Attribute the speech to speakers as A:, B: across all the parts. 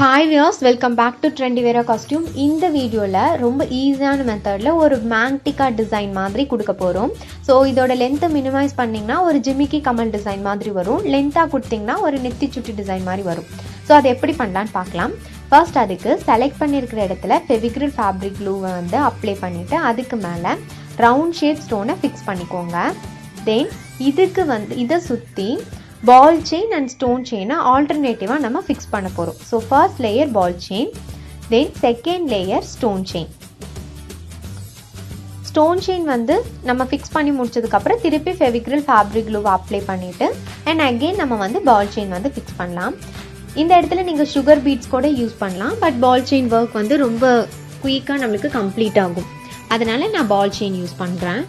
A: Hi viewers, welcome back to Trendieviera costume. இந்த வீடியோல ரொம்ப ஈஸியான மெத்தட்ல ஒரு mangtikka டிசைன் மாதிரி கொடுக்க போறோம். சோ இதோட லெந்த் மினிமைஸ் பண்ணீங்கனா ஒரு ஜிமிக்கி கமல் டிசைன் மாதிரி வரும். லெந்தா கொடுத்தீங்கனா ஒரு நெத்தி சுட்டி டிசைன் மாதிரி வரும். சோ அது எப்படி பண்ணலாம்னு பார்க்கலாம். ஃபர்ஸ்ட் அதுக்கு செலக்ட் பண்ணியிருக்கிற இடத்துல ஃபெவிக்ரில் ஃபேப்ரிக் க்ளூ வந்து அப்ளை பண்ணிட்டு அதுக்கு மேல ரவுண்ட் ஷேப் ஸ்டோனை ஃபிக்ஸ் பண்ணிக்கோங்க. தென் இதுக்கு வந்து இதை சுற்றி ball chain and stone chain alternative நம்ம fix பண்ண போறோம். So first layer ball chain, then second layer stone chain. Stone chain வந்து நம்ம fix பண்ணி முடிச்சதுக்கு அப்புறம் திருப்பி ஃபெவிக்ரில் ஃபேப்ரிக் glue அப்ளை பண்ணிட்டு and again நம்ம வந்து ball chain வந்து fix பண்ணலாம். இந்த இடத்துல நீங்க sugar beads கூட யூஸ் பண்ணலாம். பட் ball chain work வந்து ரொம்ப குயிக்கா நமக்கு கம்ப்ளீட் ஆகும். அதனால நான் ball chain யூஸ் பண்றேன்.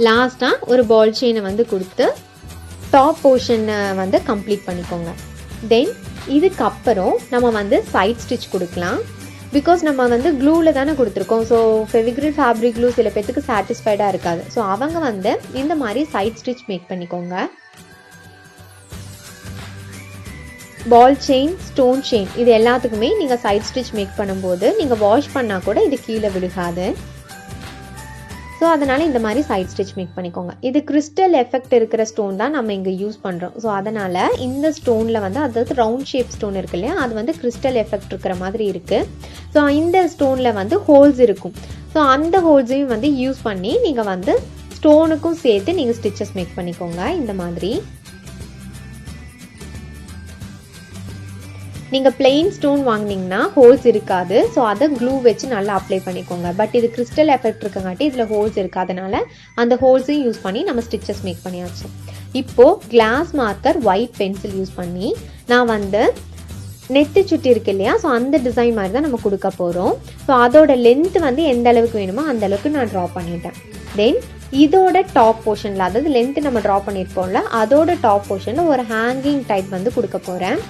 A: லாஸ்டா ஒரு ball chain வந்து கொடுத்து டாப் போர்ஷன் வந்து கம்ப்ளீட் பண்ணிக்கோங்க. தென் இதுக்கு அப்புறம் நம்ம வந்து சைட் ஸ்டிச் கொடுக்கலாம். பிகாஸ் நம்ம வந்து க்ளூவில் தானே கொடுத்துருக்கோம். ஸோ ஃபெவிக்ரில் ஃபேப்ரிக் க்ளூ சில பேத்துக்கு சாட்டிஸ்ஃபைடாக இருக்காது. ஸோ அவங்க வந்து இந்த மாதிரி சைட் ஸ்டிச் மேக் பண்ணிக்கோங்க. பால் செயின், ஸ்டோன் செயின் இது எல்லாத்துக்குமே நீங்கள் சைட் ஸ்டிச் மேக் பண்ணும்போது நீங்கள் வாஷ் பண்ணால் கூட இது கீழே விழுகாது. ஸோ அதனால் இந்த மாதிரி சைட் ஸ்டிச் மேக் பண்ணிக்கோங்க. இது கிறிஸ்டல் எஃபெக்ட் இருக்கிற ஸ்டோன் தான் நம்ம இங்கே யூஸ் பண்ணுறோம். ஸோ அதனால் இந்த ஸ்டோனில் வந்து அதாவது ரவுண்ட் ஷேப் ஸ்டோன் இருக்கு இல்லையா, அது வந்து கிறிஸ்டல் எஃபெக்ட் இருக்கிற மாதிரி இருக்குது. ஸோ இந்த ஸ்டோனில் வந்து ஹோல்ஸ் இருக்கும். ஸோ அந்த ஹோல்ஸையும் வந்து யூஸ் பண்ணி நீங்கள் வந்து ஸ்டோனுக்கும் சேர்த்து நீங்கள் ஸ்டிச்சஸ் மேக் பண்ணிக்கோங்க. இந்த மாதிரி நீங்கள் பிளெயின் ஸ்டோன் வாங்கினீங்கன்னா ஹோல்ஸ் இருக்காது. ஸோ அதை க்ளூ வச்சு நல்லா அப்ளை பண்ணிக்கோங்க. பட் இது கிறிஸ்டல் எஃபெக்ட் இருக்கங்காட்டி இதில் ஹோல்ஸ் இருக்காதனால அந்த ஹோல்ஸையும் யூஸ் பண்ணி நம்ம ஸ்டிச்சஸ் மேக் பண்ணியாச்சு. இப்போது glass marker white pencil use பண்ணி நான் வந்து நெத்தி சுட்டி இருக்கு இல்லையா, ஸோ அந்த டிசைன் மாதிரி தான் நம்ம கொடுக்க போகிறோம். ஸோ அதோட லென்த் வந்து எந்த அளவுக்கு வேணுமோ அந்த அளவுக்கு நான் ட்ரா பண்ணிட்டேன். தென் இதோட டாப் போர்ஷனில் அதாவது லென்த் நம்ம ட்ரா பண்ணியிருப்போம்ல அதோட டாப் போர்ஷனில் ஒரு ஹேங்கிங் டைப் வந்து கொடுக்க போகிறேன்.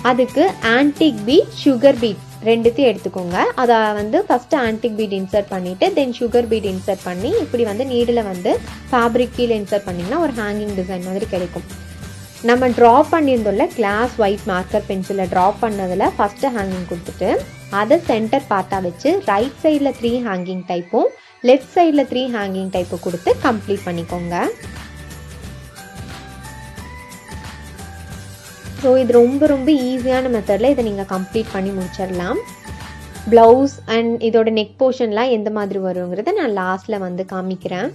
A: அதுக்கு ஆன்டிக் பீட், சுகர் பீட் ரெண்டுத்தையும் எடுத்துக்கோங்க. அதை வந்து ஃபஸ்ட்டு ஆன்டிக் பீட் இன்சர்ட் பண்ணிவிட்டு தென் சுகர் பீட் இன்சர்ட் பண்ணி இப்படி வந்து நீடில் வந்து ஃபேப்ரிக் கீழே இன்சர்ட் பண்ணிங்கன்னா ஒரு ஹேங்கிங் டிசைன் மாதிரி கிடைக்கும். நம்ம ட்ரா பண்ணியிருந்தோம்ல கிளாஸ் ஒயிட் மார்க்கர் பென்சிலில் ட்ரா பண்ணதில் ஃபஸ்ட்டு ஹேங்கிங் கொடுத்துட்டு அதை சென்டர் பார்ட்டாக வச்சு ரைட் சைடில் 3 ஹேங்கிங் டைப்பும் லெஃப்ட் சைடில் 3 ஹேங்கிங் டைப்பும் கொடுத்து கம்ப்ளீட் பண்ணிக்கோங்க. ஸோ இது ரொம்ப ரொம்ப ஈஸியான மெத்தடில் இதை நீங்கள் கம்ப்ளீட் பண்ணி முடிச்சிடலாம். ப்ளவுஸ் அண்ட் இதோட நெக் போர்ஷன்லாம் எந்த மாதிரி வருங்கிறத நான் லாஸ்ட்டில் வந்து காமிக்கிறேன்.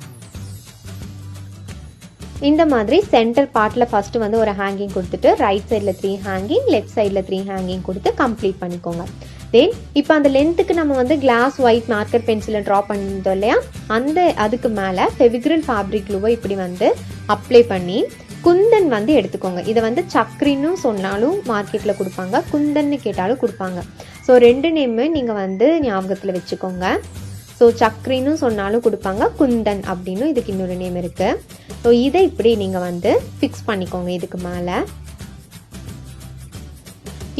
A: இந்த மாதிரி சென்டர் பார்ட்டில் ஃபஸ்ட்டு வந்து ஒரு ஹேங்கிங் கொடுத்துட்டு ரைட் சைடில் 3 ஹேங்கிங் லெஃப்ட் சைடில் 3 ஹேங்கிங் கொடுத்து கம்ப்ளீட் பண்ணிக்கோங்க. தென் இப்போ அந்த லென்த்துக்கு நம்ம வந்து கிளாஸ் ஒயிட் மார்க்கர் பென்சிலை ட்ரா பண்ணியிருந்தோம் இல்லையா, அதுக்கு மேலே ஃபெவிக்ரில் ஃபேப்ரிக் க்ளூவை இப்படி வந்து அப்ளை பண்ணி குந்தன் வந்து எடுத்துக்கோங்க. இதை வந்து சக்கரின்னு சொன்னாலும் மார்க்கெட்டில் கொடுப்பாங்க, குந்தன்னு கேட்டாலும் கொடுப்பாங்க. ஸோ 2 நேமு நீங்கள் வந்து ஞாபகத்தில் வச்சுக்கோங்க. ஸோ சக்கரின்னு சொன்னாலும் கொடுப்பாங்க, குந்தன் அப்படின்னு இதுக்கு இன்னொரு நேம் இருக்குது. ஸோ இதை இப்படி நீங்கள் வந்து ஃபிக்ஸ் பண்ணிக்கோங்க இதுக்கு மேலே.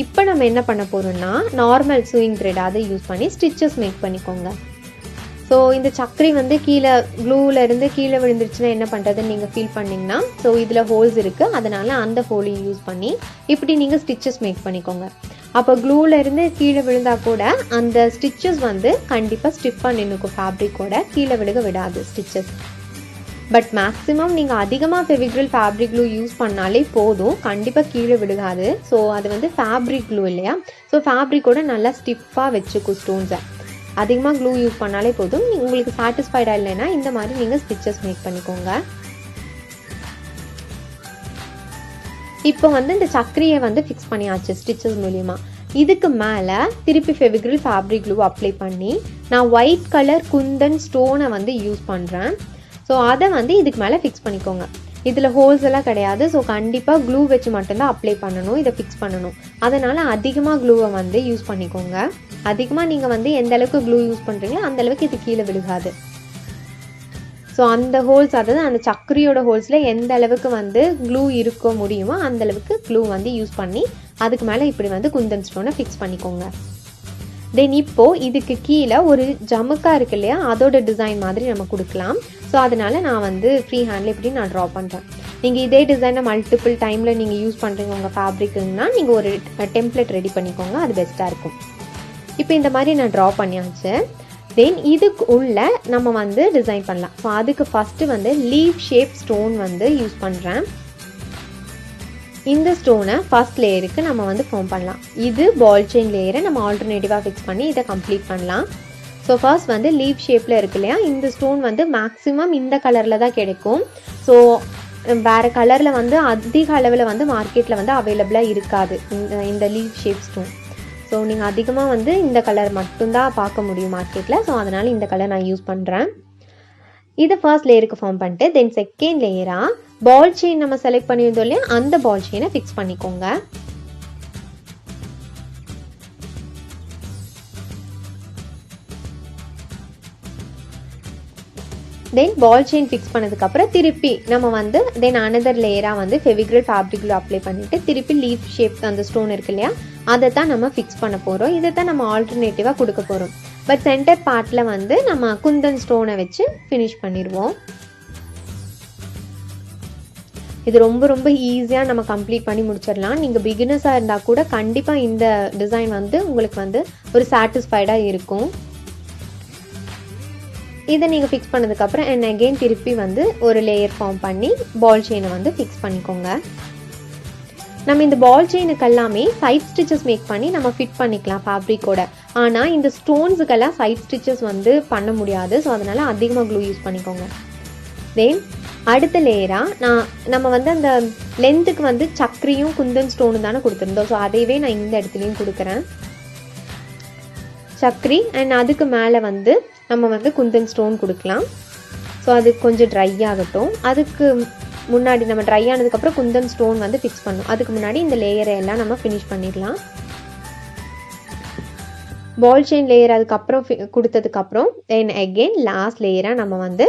A: இப்போ நம்ம என்ன பண்ண போகிறோம்னா நார்மல் சூயிங் த்ரெட் அதை யூஸ் பண்ணி ஸ்டிச்சஸ் மேக் பண்ணிக்கோங்க. ஸோ இந்த சக்கரி வந்து கீழே க்ளூவிலேருந்து கீழே விழுந்துருச்சுன்னா என்ன பண்ணுறதுன்னு நீங்கள் ஃபீல் பண்ணிங்கன்னா ஸோ இதில் ஹோல்ஸ் இருக்குது, அதனால் அந்த ஹோலையும் யூஸ் பண்ணி இப்படி நீங்கள் ஸ்டிச்சஸ் மேக் பண்ணிக்கோங்க. அப்போ க்ளூவிலேருந்து கீழே விழுந்தால் கூட அந்த ஸ்டிச்சஸ் வந்து கண்டிப்பாக ஸ்டிஃபாக நின்றுக்கும், ஃபேப்ரிக்கோட கீழே விழுக விடாது ஸ்டிச்சஸ். பட் மேக்ஸிமம் நீங்கள் அதிகமாக ஃபெவிக்ரில் ஃபேப்ரிக் க்ளூ யூஸ் பண்ணாலே போதும், கண்டிப்பாக கீழே விழுகாது. ஸோ அது வந்து ஃபேப்ரிக் க்ளூ இல்லையா, ஸோ ஃபேப்ரிக்கோட நல்லா ஸ்டிஃபாக வச்சுக்கும் ஸ்டோன்ஸை. அதிகமாக க்ளூ யூஸ் பண்ணாலே போதும். உங்களுக்கு சாட்டிஸ்ஃபைடாக இல்லைன்னா இந்த மாதிரி நீங்கள் ஸ்டிச்சஸ் மேக் பண்ணிக்கோங்க. இப்போ வந்து இந்த சக்கரியை வந்து ஃபிக்ஸ் பண்ணியாச்சு ஸ்டிச்சஸ் மூலிமா. இதுக்கு மேலே திருப்பி ஃபெவிக்ரில் ஃபேப்ரிக் க்ளூ அப்ளை பண்ணி நான் ஒயிட் கலர் குந்தன் ஸ்டோனை வந்து யூஸ் பண்ணுறேன். ஸோ அதை வந்து இதுக்கு மேலே ஃபிக்ஸ் பண்ணிக்கோங்க. இதில் ஹோல்ஸ் எல்லாம் கிடையாது. ஸோ கண்டிப்பாக க்ளூ வச்சு மட்டும்தான் அப்ளை பண்ணணும், இதை ஃபிக்ஸ் பண்ணணும். அதனால் அதிகமாக க்ளூவை வந்து யூஸ் பண்ணிக்கோங்க. அதிகமாக நீங்கள் வந்து எந்த அளவுக்கு க்ளூ யூஸ் பண்ணுறீங்களோ அந்த அளவுக்கு இது கீழே விழுகாது. ஸோ அந்த ஹோல்ஸ் அதாவது அந்த சக்கரியோட ஹோல்ஸில் எந்த அளவுக்கு வந்து க்ளூ இருக்க முடியுமோ அந்த அளவுக்கு க்ளூ வந்து யூஸ் பண்ணி அதுக்கு மேலே இப்படி வந்து குந்தன் ஸ்டோனை ஃபிக்ஸ் பண்ணிக்கோங்க. தென் இப்போது இதுக்கு கீழே ஒரு ஜமுக்கா இருக்கு இல்லையா, அதோட டிசைன் மாதிரி நம்ம கொடுக்கலாம். ஸோ அதனால் நான் வந்து ஃப்ரீ ஹேண்டில் இப்படி நான் ட்ரா பண்ணுறேன். நீங்கள் இதே டிசைனை மல்டிபிள் டைமில் நீங்கள் யூஸ் பண்ணுறீங்க உங்கள் ஃபேப்ரிக்குன்னா நீங்கள் ஒரு டெம்ப்ளேட் ரெடி பண்ணிக்கோங்க, அது பெஸ்ட்டாக இருக்கும். இப்போ இந்த மாதிரி நான் ட்ரா பண்ணியாச்சு. தென் இதுக்கு உள்ள நம்ம வந்து டிசைன் பண்ணலாம். ஸோ அதுக்கு ஃபஸ்ட்டு வந்து லீஃப் ஷேப் ஸ்டோன் வந்து யூஸ் பண்ணுறேன். இந்த ஸ்டோனை ஃபர்ஸ்ட் லேயருக்கு நம்ம வந்து ஃபார்ம் பண்ணலாம். இது பால் செயின் லேயரை நம்ம ஆல்டர்னேட்டிவாக ஃபிக்ஸ் பண்ணி இதை கம்ப்ளீட் பண்ணலாம். ஸோ ஃபர்ஸ்ட் வந்து லீஃப் ஷேப்பில் இருக்கு இல்லையா, இந்த ஸ்டோன் வந்து மேக்ஸிமம் இந்த கலரில் தான் கிடைக்கும். ஸோ வேறு கலரில் வந்து அதிக அளவில் வந்து மார்க்கெட்டில் வந்து அவைலபிளாக இருக்காது இந்த லீஃப் ஷேப் ஸ்டோன். ஸோ நீங்கள் அதிகமாக வந்து இந்த கலர் மட்டும்தான் பார்க்க முடியும் மார்க்கெட்டில். ஸோ அதனால் இந்த கலர் நான் யூஸ் பண்ணுறேன். இதை ஃபர்ஸ்ட் லேயருக்கு ஃபார்ம் பண்ணிட்டு தென் செகண்ட் லேயராக பால் செயின் நம்ம செலக்ட் பண்ணியிருந்தோம் இல்லையா, அந்த பால் செயினை ஃபிக்ஸ் பண்ணிக்கோங்க. தென் பால் செயின் ஃபிக்ஸ் பண்ணதுக்கப்புறம் திருப்பி நம்ம வந்து தென் அனதர் லேயராக வந்து ஃபெவிக்ரில் ஃபேப்ரிக் க்ளூ அப்ளை பண்ணிவிட்டு திருப்பி லீஃப் ஷேப் அந்த ஸ்டோன் இருக்கு இல்லையா, அதை தான் நம்ம ஃபிக்ஸ் பண்ண போகிறோம். இதை தான் நம்ம ஆல்டர்னேட்டிவாக கொடுக்க போகிறோம். பட் சென்டர் பார்ட்டில் வந்து நம்ம குந்தன் ஸ்டோனை வச்சு ஃபினிஷ் பண்ணிடுவோம். இது ரொம்ப ரொம்ப ஈஸியாக நம்ம கம்ப்ளீட் பண்ணி முடிச்சிடலாம். நீங்கள் பிகினர்ஸாக இருந்தால் கூட கண்டிப்பாக இந்த டிசைன் வந்து உங்களுக்கு வந்து ஒரு சாட்டிஸ்ஃபைடாக இருக்கும். இதை நீங்கள் ஃபிக்ஸ் பண்ணதுக்கப்புறம் அண்ட் அகெயின் திருப்பி வந்து ஒரு லேயர் ஃபார்ம் பண்ணி பால் செயினை வந்து ஃபிக்ஸ் பண்ணிக்கோங்க. நம்ம இந்த பால் செயினுக்கு எல்லாமே சைட் ஸ்டிச்சஸ் மேக் பண்ணி நம்ம ஃபிட் பண்ணிக்கலாம் ஃபேப்ரிக்கோட. ஆனால் இந்த ஸ்டோன்ஸுக்கெல்லாம் சைட் ஸ்டிச்சஸ் வந்து பண்ண முடியாது. ஸோ அதனால் அதிகமாக க்ளூ யூஸ் பண்ணிக்கோங்க. தென் அடுத்த லேயராக நம்ம வந்து அந்த லென்த்துக்கு வந்து சக்கரியும் குந்தன் ஸ்டோனு தானே கொடுத்துருந்தோம். ஸோ அதையவே நான் இந்த இடத்துலையும் கொடுக்குறேன், சக்கரி. அண்ட் அதுக்கு மேலே வந்து நம்ம வந்து குந்தன் ஸ்டோன் கொடுக்கலாம். ஸோ அது கொஞ்சம் ட்ரை ஆகட்டும். அதுக்கு முன்னாடி நம்ம ட்ரை ஆனதுக்கப்புறம் குந்தன் ஸ்டோன் வந்து ஃபிக்ஸ் பண்ணணும். அதுக்கு முன்னாடி இந்த லேயரை எல்லாம் நம்ம ஃபினிஷ் பண்ணிடலாம். பால் செயின் லேயர் அதுக்கப்புறம் கொடுத்ததுக்கப்புறம் தென் அகெயின் லாஸ்ட் லேயராக நம்ம வந்து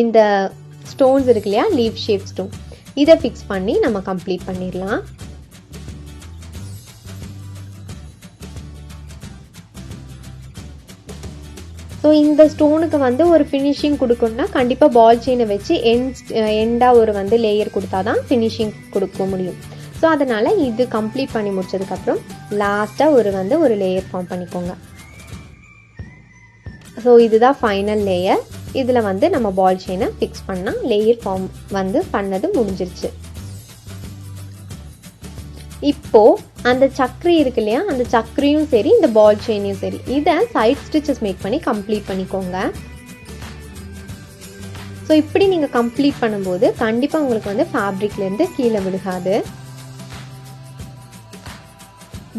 A: இந்த ஸ்டோன்ஸ் இருக்கு இல்லையா, லீஃப் ஷேப் ஸ்டோன், இதை ஃபிக்ஸ் பண்ணி நம்ம கம்ப்ளீட் பண்ணிடலாம். ஸோ இந்த ஸ்டோனுக்கு வந்து ஒரு ஃபினிஷிங் கொடுக்கணும்னா கண்டிப்பாக பால் செயினை வச்சு எண்டாக ஒரு வந்து லேயர் கொடுத்தா தான் ஃபினிஷிங் கொடுக்க முடியும். ஸோ அதனால் இது கம்ப்ளீட் பண்ணி முடிச்சதுக்கப்புறம் லாஸ்ட்டாக ஒரு லேயர் ஃபார்ம் பண்ணிக்கோங்க. ஸோ இதுதான் ஃபைனல் லேயர். இதில் வந்து நம்ம பால் செயினை ஃபிக்ஸ் பண்ணால் லேயர் ஃபார்ம் வந்து பண்ணது முடிஞ்சிருச்சு. இப்போது அந்த சக்கரி இருக்கு இல்லையா, அந்த சக்கரியும் சரி இந்த பால் செயினையும் சரி இதை சைட் ஸ்டிச்சஸ் மேக் பண்ணி கம்ப்ளீட் பண்ணிக்கோங்க. ஸோ இப்படி நீங்கள் கம்ப்ளீட் பண்ணும்போது கண்டிப்பாக உங்களுக்கு வந்து ஃபேப்ரிக்லேருந்து கீழே விழுகாது.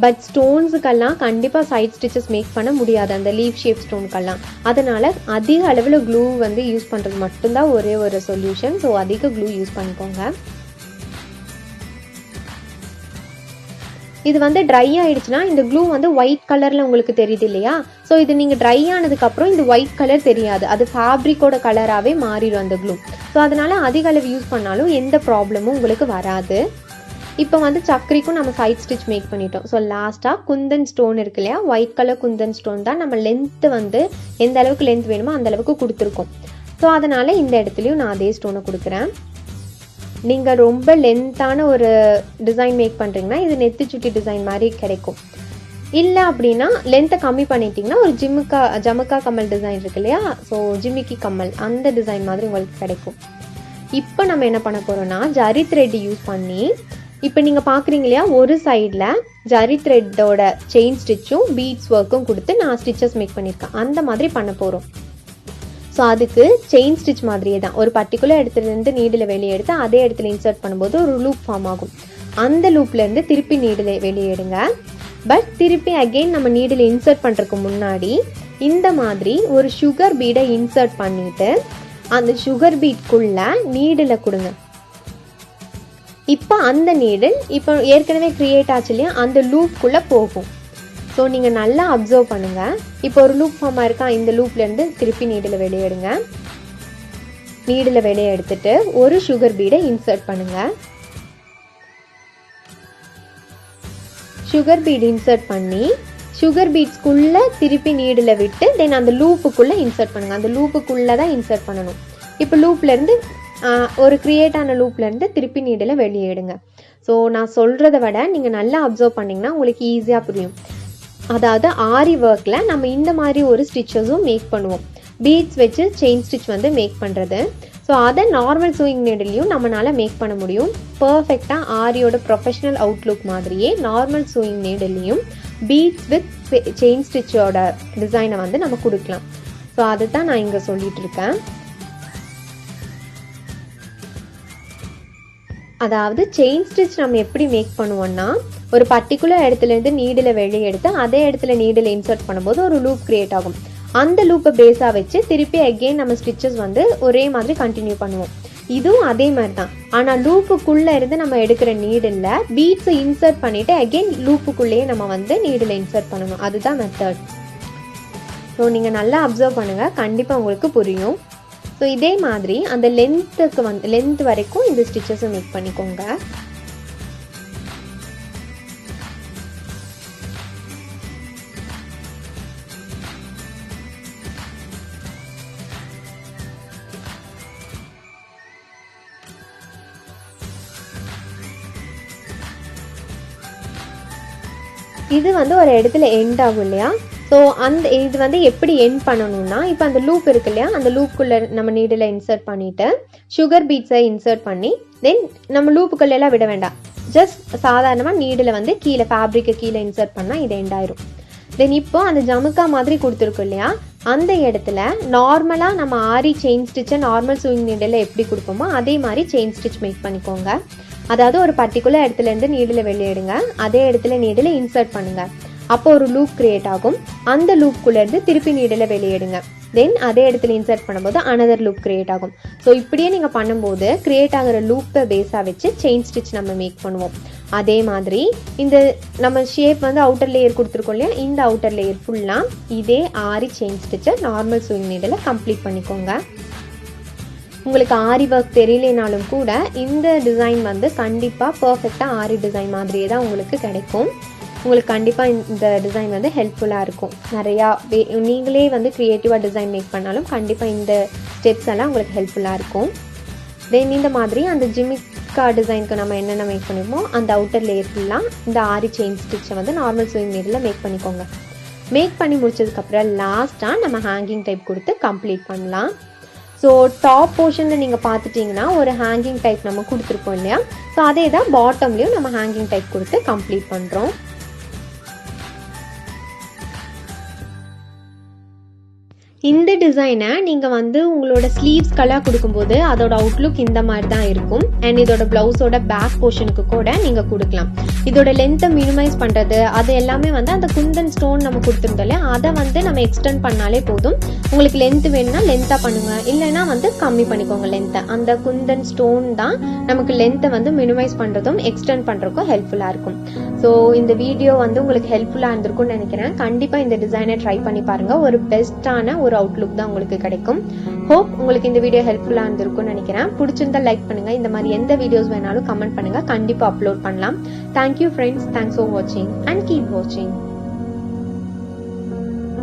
A: பட் ஸ்டோன்ஸுக்கெல்லாம் கண்டிப்பாக சைட் ஸ்டிச்சஸ் மேக் பண்ண முடியாது அந்த லீஃப் ஷேப் ஸ்டோனுக்கெல்லாம். அதனால் அதிக அளவில் க்ளூ வந்து யூஸ் பண்ணுறது மட்டும்தான் ஒரே ஒரு சொல்யூஷன். ஸோ அதிக க்ளூ யூஸ் பண்ணிக்கோங்க. இது வந்து ட்ரை ஆயிடுச்சுன்னா இந்த க்ளூ வந்து ஒயிட் கலரில் உங்களுக்கு தெரியுது இல்லையா. ஸோ இது நீங்கள் ட்ரை ஆனதுக்கப்புறம் இந்த ஒயிட் கலர் தெரியாது, அது ஃபேப்ரிக்கோட கலராகவே மாறிடும் அந்த க்ளூ. ஸோ அதனால் அதிக அளவு யூஸ் பண்ணாலும் எந்த ப்ராப்ளமும் உங்களுக்கு வராது. இப்போ வந்து சக்கரிக்கும் நம்ம சைட் ஸ்டிச் மேக் பண்ணிட்டோம். ஸோ லாஸ்ட்டாக குந்தன் ஸ்டோன் இருக்கு இல்லையா, ஒயிட் கலர் குந்தன் ஸ்டோன் தான் நம்ம லென்த்து வந்து எந்த அளவுக்கு லென்த் வேணுமோ அந்த அளவுக்கு கொடுத்துருக்கோம். ஸோ அதனால் இந்த இடத்துலையும் நான் அதே ஸ்டோனை கொடுக்குறேன். நீங்கள் ரொம்ப லென்த்தான ஒரு டிசைன் மேக் பண்ணுறீங்கன்னா இது நெத்தி சுட்டி டிசைன் மாதிரி கிடைக்கும். இல்லை அப்படின்னா லென்த்தை கம்மி பண்ணிட்டீங்கன்னா ஒரு ஜமுக்கா கம்மல் டிசைன் இருக்கு இல்லையா, ஸோ ஜிமிக்கி கம்மல் அந்த டிசைன் மாதிரி உங்களுக்கு கிடைக்கும். இப்போ நம்ம என்ன பண்ண போகிறோம்னா ஜரி த்ரெட் யூஸ் பண்ணி இப்போ நீங்கள் பார்க்குறீங்க இல்லையா, ஒரு சைடில் ஜரி த்ரெட்டோட செயின் ஸ்டிச்சும் பீட்ஸ் ஒர்க்கும் கொடுத்து நான் ஸ்டிச்சஸ் மேக் பண்ணியிருக்கேன். அந்த மாதிரி பண்ண போகிறோம். ஸோ அதுக்கு செயின் ஸ்டிச் மாதிரியே தான் ஒரு பர்டிகுலர் இடத்துலேருந்து நீடில் வெளியே எடுத்து அதே இடத்துல இன்சர்ட் பண்ணும்போது ஒரு லூப் ஃபார்ம் ஆகும். அந்த லூப்லேருந்து திருப்பி நீடில் வெளியே எடுங்க. பட் திருப்பி அகெயின் நம்ம நீடில் இன்சர்ட் பண்ணுறதுக்கு முன்னாடி இந்த மாதிரி ஒரு சுகர் பீடை இன்சர்ட் பண்ணிவிட்டு அந்த சுகர் பீட்குள்ளே நீடில் கொடுங்க. இப்போ அந்த நீடில் இப்போ ஏற்கனவே க்ரியேட் ஆச்சு இல்லையா, அந்த லூப்குள்ளே போகும். ஸோ நீங்கள் நல்லா அப்சர்வ் பண்ணுங்கள். இப்போ ஒரு லூப் ஃபார்மாக இருக்கா, இந்த லூப்லேருந்து திருப்பி நீடில் வெளியே எடுங்க. நீடில் வெளியே எடுத்துட்டு ஒரு சுகர் பீடை இன்சர்ட் பண்ணுங்கள். சுகர் பீட் இன்சர்ட் பண்ணி சுகர் பீட்ஸ்க்குள்ள திருப்பி நீடில் விட்டு தென் அந்த லூப்புக்குள்ளே இன்சர்ட் பண்ணுங்கள். அந்த லூப்புக்குள்ளே தான் இன்சர்ட் பண்ணணும். இப்போ லூப்லேருந்து ஒரு க்ரியேட் ஆன லூப்லேருந்து திருப்பி நீடில் வெளியே எடுங்க. ஸோ நான் சொல்கிறத விட நீங்கள் நல்லா அப்சர்வ் பண்ணிங்கன்னா உங்களுக்கு ஈஸியாக புரியும். அதாவது ஆரி ஒர்க்கில் நம்ம இந்த மாதிரி ஒரு ஸ்டிச்சஸும் மேக் பண்ணுவோம். பீட்ஸ் வச்சு செயின் ஸ்டிச் வந்து மேக் பண்ணுறது. ஸோ அதை நார்மல் சூயிங் நீடிலையும் நம்மளால் மேக் பண்ண முடியும். பர்ஃபெக்டாக ஆரியோட ப்ரொஃபஷனல் அவுட்லுக் மாதிரியே நார்மல் சூயிங் நீடிலையும் பீட்ஸ் வித் செயின் ஸ்டிச்சோட டிசைனை வந்து நம்ம கொடுக்கலாம். ஸோ அதை தான் நான் இங்கே சொல்லிட்டு இருக்கேன். அதாவது செயின் ஸ்டிச் நம்ம எப்படி மேக் பண்ணுவோம்னா, ஒரு பர்டிகுலர் இடத்துலேருந்து நீடில் வெளியே எடுத்து அதே இடத்துல நீடில் இன்சர்ட் பண்ணும்போது ஒரு லூப் கிரியேட் ஆகும். அந்த லூப்பை பேஸாக வச்சு திருப்பி அகெயின் நம்ம ஸ்டிச்சஸ் வந்து ஒரே மாதிரி கண்டினியூ பண்ணுவோம். இதுவும் அதே மாதிரி தான். ஆனால் லூப்புக்குள்ளே இருந்து நம்ம எடுக்கிற நீடில் பீட்ஸை இன்சர்ட் பண்ணிவிட்டு அகெயின் லூப்புக்குள்ளேயே நம்ம வந்து நீடில் இன்சர்ட் பண்ணணும். அதுதான் மெத்தட். ஸோ நீங்கள் நல்லா அப்சர்வ் பண்ணுங்கள், கண்டிப்பாக உங்களுக்கு புரியும். ஸோ இதே மாதிரி அந்த லென்த் வரைக்கும் இந்த ஸ்டிச்சஸை மேக் பண்ணிக்கோங்க. இது வந்து ஒரு இடத்துல எண்ட் ஆகும் இல்லையா? ஸோ இது வந்து எப்படி எண்ட் பண்ணணும்னா, இப்போ அந்த லூப் இருக்கு இல்லையா, அந்த லூப்புக்குள்ளே நம்ம நீடில் இன்சர்ட் பண்ணிவிட்டு சுகர் பீட்ஸை இன்சர்ட் பண்ணி தென் நம்ம லூப்புக்குள்ளெல்லாம் விட வேண்டாம். ஜஸ்ட் சாதாரணமாக நீடில் வந்து கீழே ஃபேப்ரிக்கு கீழே இன்சர்ட் பண்ணால் இது எண்ட் ஆயிரும். தென் இப்போ அந்த ஜமுக்கா மாதிரி கொடுத்துருக்கோம் இல்லையா, அந்த இடத்துல நார்மலாக நம்ம ஆரி செயின் ஸ்டிச்சை நார்மல் சூயிங் நீடில் எப்படி கொடுப்போமோ அதே மாதிரி செயின் ஸ்டிச் மேக் பண்ணிக்கோங்க. அதாவது ஒரு பர்டிகுலர் இடத்துலேருந்து நீடில் வெளியிடுங்க, அதே இடத்துல நீடில் இன்சர்ட் பண்ணுங்க. அப்போ ஒரு லூப் கிரியேட் ஆகும். அந்த லூப்குள்ளேருந்து திருப்பி நீடில் வெளியிடுங்க. தென் அதே இடத்துல இன்சர்ட் பண்ணும்போது அனதர் லூப் கிரியேட் ஆகும். ஸோ இப்படியே நீங்கள் பண்ணும்போது கிரியேட் ஆகிற லூப்பை பேஸாக வச்சு செயின் ஸ்டிச் நம்ம மேக் பண்ணுவோம். அதே மாதிரி இந்த நம்ம ஷேப் வந்து அவுட்டர் லேயர் கொடுத்துருக்கோம் இல்லையா, இந்த அவுட்டர் லேயர் ஃபுல்லாக இதே ஆரி செயின் ஸ்டிச்சை நார்மல் சூயிங் நீடில் கம்ப்ளீட் பண்ணிக்கோங்க. உங்களுக்கு ஆரி ஒர்க் தெரியலனாலும் கூட இந்த டிசைன் வந்து கண்டிப்பாக பர்ஃபெக்டாக ஆரி டிசைன் மாதிரியே தான் உங்களுக்கு கிடைக்கும். உங்களுக்கு கண்டிப்பாக இந்த டிசைன் வந்து ஹெல்ப்ஃபுல்லாக இருக்கும். நிறையா நீங்களே வந்து க்ரியேட்டிவாக டிசைன் மேக் பண்ணாலும் கண்டிப்பாக இந்த ஸ்டெப்ஸ் எல்லாம் உங்களுக்கு ஹெல்ப்ஃபுல்லாக இருக்கும். தென் இந்த மாதிரி அந்த ஜிமிக்கா டிசைனுக்கு நம்ம என்னென்ன மேக் பண்ணிப்போமோ அந்த அவுட்டர் லேயர் ஃபுல்லாக இந்த ஆரி செயின் ஸ்டிச்சை வந்து நார்மல் சூயிங் நீடில் மேக் பண்ணிக்கோங்க. மேக் பண்ணி முடிச்சதுக்கப்புறம் லாஸ்ட்டாக நம்ம ஹேங்கிங் டைப் கொடுத்து கம்ப்ளீட் பண்ணலாம். ஸோ டாப் போர்ஷனில் நீங்கள் பார்த்துட்டிங்கன்னா ஒரு ஹேங்கிங் டைப் நம்ம கொடுத்துருப்போம் இல்லையா, ஸோ அதே தான் பாட்டம்லேயும் நம்ம ஹேங்கிங் டைப் கொடுத்து கம்ப்ளீட் பண்ணுறோம். இந்த டிசைனை நீங்கள் வந்து உங்களோட ஸ்லீவ்ஸ்கெல்லாம் கொடுக்கும்போது அதோட அவுட்லுக் இந்த மாதிரி தான் இருக்கும். அண்ட் இதோட ப்ளவுஸோட பேக் போர்ஷனுக்கு கூட நீங்கள் கொடுக்கலாம். இதோட லென்த்தை மினிமைஸ் பண்ணுறது அது எல்லாமே வந்து அந்த குந்தன் ஸ்டோன் நம்ம கொடுத்துருந்தோம் இல்லையா, அதை வந்து நம்ம எக்ஸ்டெண்ட் பண்ணாலே போதும். உங்களுக்கு லென்த் வேணும்னா லென்த்தாக பண்ணுங்கள், இல்லைன்னா வந்து கம்மி பண்ணிக்கோங்க லென்த்தை. அந்த குந்தன் ஸ்டோன் தான் நமக்கு லென்த்தை வந்து மினிமைஸ் பண்ணுறதும் எக்ஸ்டெண்ட் பண்ணுறதுக்கும் ஹெல்ப்ஃபுல்லாக இருக்கும். ஸோ இந்த வீடியோ வந்து உங்களுக்கு ஹெல்ப்ஃபுல்லாக இருந்திருக்கும்னு நினைக்கிறேன். கண்டிப்பாக இந்த டிசைனை ட்ரை பண்ணி பாருங்கள். ஒரு பெஸ்ட்டான ஒரு அவுட்லுக் தான் உங்களுக்கு கிடைக்கும். ஹோப் உங்களுக்கு இந்த வீடியோ ஹெல்ப்ஃபுல்லாக இருந்திருக்கும்னு நினைக்கிறேன். பிடிச்சிருந்தா லைக் பண்ணுங்கள். இந்த மாதிரி எந்த வீடியோஸ் வேணாலும் கமெண்ட் பண்ணுங்கள், கண்டிப்பாக அப்லோட் பண்ணலாம். தேங்க்யூ ஃப்ரெண்ட்ஸ், தேங்க்ஸ் ஃபார் வாட்சிங் அண்ட் கீப் வாட்சிங்.